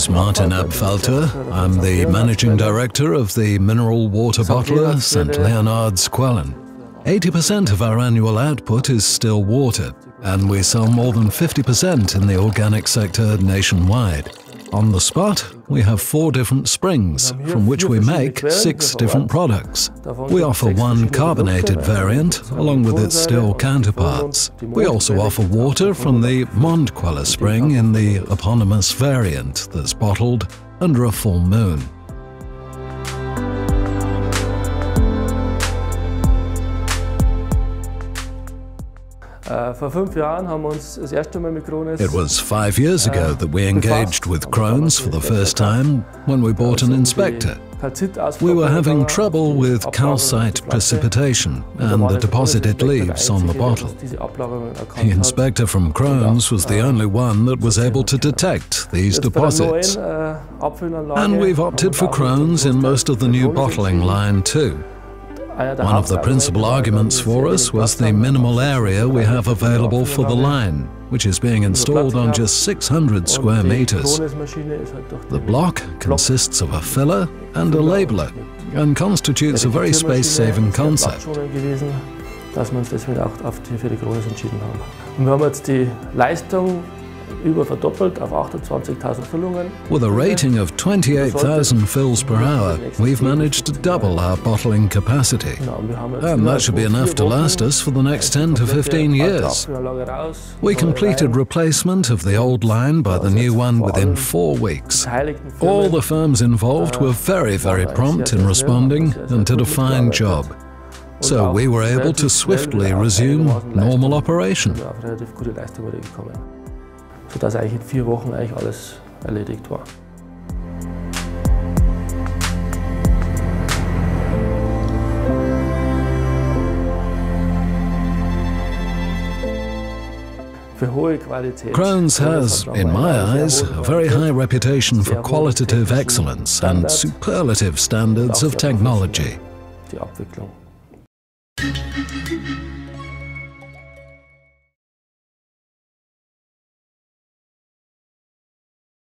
is Martin Abfalter. I'm the Managing Director of the mineral water bottler St. Leonhards Quellen. 80% of our annual output is still water, and we sell more than 50% in the organic sector nationwide. On the spot, we have 4 different springs, from which we make 6 different products. We offer one carbonated variant, along with its still counterparts. We also offer water from the Mondquelle spring in the eponymous variant that's bottled under a full moon. It was 5 years ago that we engaged with Krones for the first time when we bought an inspector. We were having trouble with calcite precipitation and the deposited leaves on the bottle. The inspector from Krones was the only one that was able to detect these deposits. And we've opted for Krones in most of the new bottling line too. One of the principal arguments for us was the minimal area we have available for the line, which is being installed on just 600 square meters. The block consists of a filler and a labeler and constitutes a very space-saving concept. With a rating of 28,000 fills per hour, we've managed to double our bottling capacity. And that should be enough to last us for the next 10 to 15 years. We completed replacement of the old line by the new one within 4 weeks. All the firms involved were very prompt in responding and did a fine job. So we were able to swiftly resume normal operation. Sodass eigentlich in 4 Wochen eigentlich alles erledigt war. Krones has, in my eyes, a very high reputation for qualitative excellence and superlative standards of technology. Die Abwicklung.